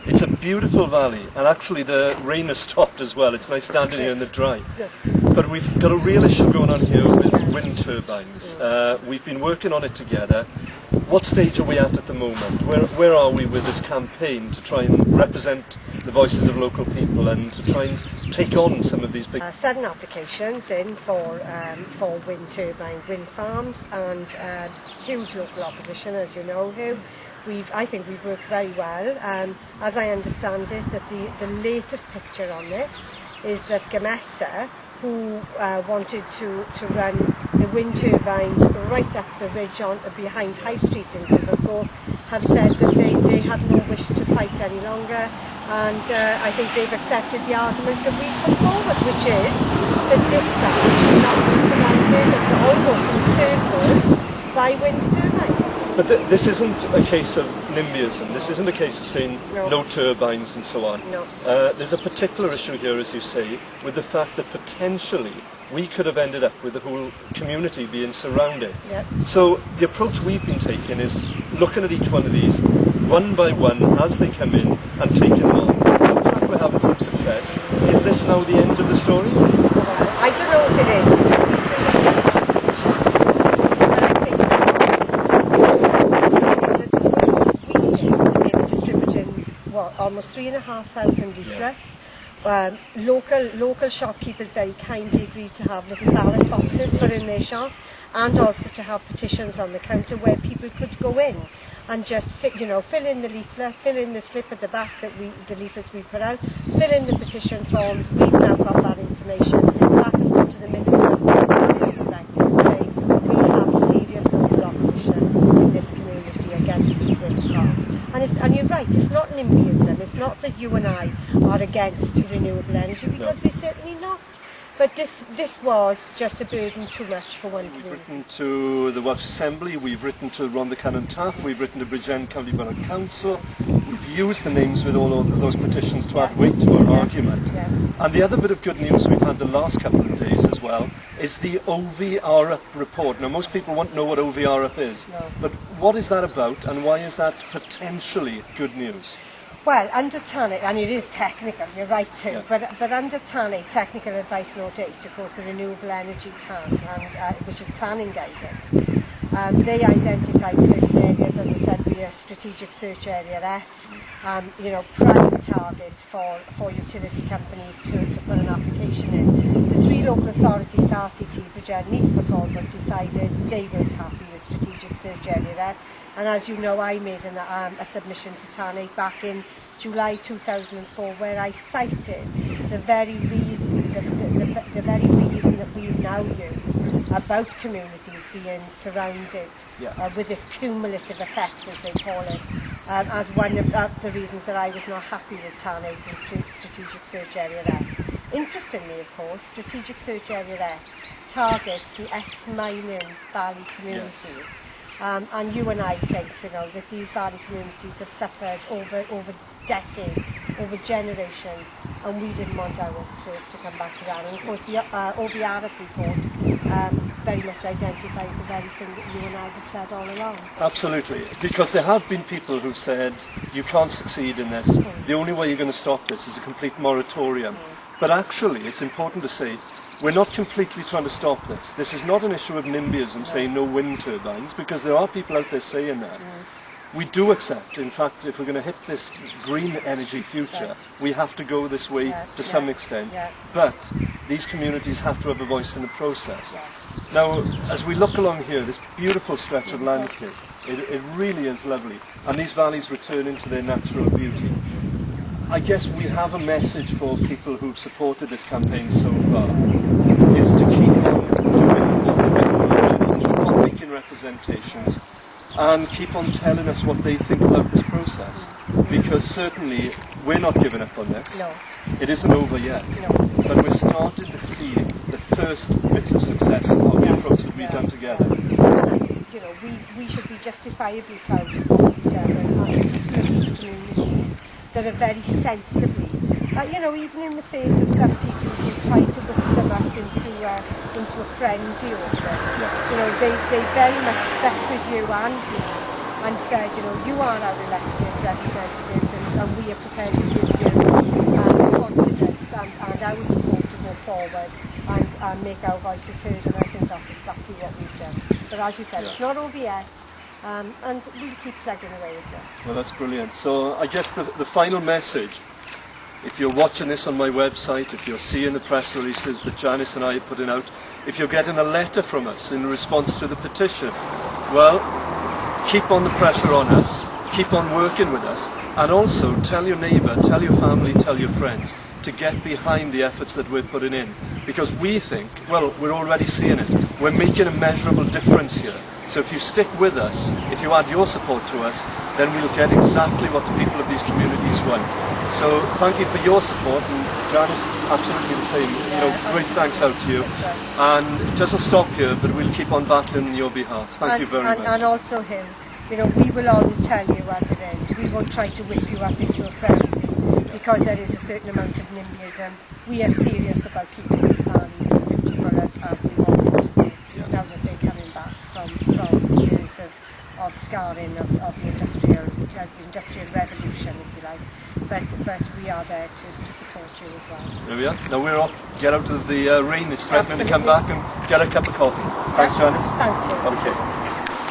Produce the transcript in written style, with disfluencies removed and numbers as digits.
It's a beautiful valley, and actually the rain has stopped as well. It's nice standing here in the dry. But we've got a real issue going on here with wind turbines. We've been working on it together. What stage are we at the moment? Where are we with this campaign to try and represent the voices of local people and to try and take on some of these big... 7 applications in for wind turbine wind farms, and huge local opposition, as you know, Hugh. I think we've worked very well. As I understand it, that the latest picture on this is that Gamesa, who wanted to run the wind turbines right up the ridge behind High Street in Gilfach Goch, have said that they have no wish to fight any longer, and I think they've accepted the argument that we put forward, which is that this valley should not be surrounded and almost encircled by wind turbines. But this isn't a case of NIMBYism. This isn't a case of saying no turbines and so on. No. There's a particular issue here, as you say, with the fact that potentially we could have ended up with the whole community being surrounded. Yep. So the approach we've been taking is looking at each one of these, one by one, as they come in, and taking them on. Looks like we're having some success. Is this now the end of the story? I don't know if it is. Almost 3,500 leaflets. Local shopkeepers very kindly agreed to have little ballot boxes put in their shops, and also to have petitions on the counter where people could go in and just fill in the leaflet, fill in the slip at the back the leaflets we put out, fill in the petition forms. We've now got that information back and forth to the Minister we have serious local opposition in this community against these wind farms. And you're right, it's not NIMBYism. It's not that you and I are against renewable energy, because we're certainly not. But this was just a burden too much for one community. We've written to the Welsh Assembly, we've written to Rhondda and Taff, we've written to Bridgend County Borough Council, we've used the names with all of those petitions to add weight to our argument. Yeah. And the other bit of good news we've had the last couple of days as well is the OVRUP report. Now most people won't know what OVRUP is, but what is that about, and why is that potentially good news? Well, under TANIC, and it is technical, you're right too, but under TANIC, Technical Advice Note 8, of course, the Renewable Energy TAN, which is planning guidance, they identified certain areas, as I said, via Strategic Search Area F, prime targets for utility companies to put an application in. The 3 local authorities, RCT, Bridgend, Neath Port decided they weren't happy with Strategic Search Area F. And as you know, I made a submission to TANIC back in July 2004, where I cited the very reason that we now use about communities being surrounded with this cumulative effect, as they call it, as one of the reasons that I was not happy with TANIC and Strategic Search Area F. Interestingly, of course, Strategic Search Area F targets the ex-mining valley communities. Yes. And you and I think, that these valley communities have suffered over decades, over generations, and we didn't want ours to come back to that. And of course, the OVRUP report very much identifies the very thing that you and I have said all along. Absolutely, because there have been people who've said, you can't succeed in this, the only way you're going to stop this is a complete moratorium. But actually, it's important to say, we're not completely trying to stop this. This is not an issue of NIMBYism saying no wind turbines, because there are people out there saying that. We do accept, in fact, if we're going to hit this green energy future, we have to go this way to some extent. But these communities have to have a voice in the process. Now, as we look along here, this beautiful stretch of landscape, it really is lovely. And these valleys return into their natural beauty. I guess we have a message for people who've supported this campaign so far, is to keep on doing, keep on making representations, and keep on telling us what they think about this process. Because certainly we're not giving up on this. No. It isn't over yet. No. But we're starting to see the first bits of success of the approach that we've done together. We should be justifiably proud of what we've done and these communities that are very sensibly, even in the face of some people who try to whip them up into a frenzy over it, they very much stuck with you and me and said, you are our elected representatives, and and we are prepared to give you confidence and our support to go forward and make our voices heard, and I think that's exactly what we've done. But as you said, it's not over yet, and we'll keep plugging away at it. Well, that's brilliant. So I guess the final message, if you're watching this on my website, if you're seeing the press releases that Janice and I are putting out, if you're getting a letter from us in response to the petition, well, keep on the pressure on us, keep on working with us, and also tell your neighbour, tell your family, tell your friends to get behind the efforts that we're putting in. Because we think, well, we're already seeing it. We're making a measurable difference here. So if you stick with us, if you add your support to us, then we'll get exactly what the people of these communities want. So thank you for your support, and Janice, absolutely the same. Great thanks out to you. And it doesn't stop here, but we'll keep on battling on your behalf. Thank you very much. And also him, we will always tell you as it is. We won't try to whip you up if you're crazy, because there is a certain amount of NIMBYism. We are serious about keeping these hands as beautiful as we want them to be, now that they're coming back from years of scarring of the industrial revolution, if you like. But we are there to support you as well. There we are. Now we're off. Get out of the rain. It's threatening to come back, and get a cup of coffee. Thanks, Janice. Thanks, Lou. Okay.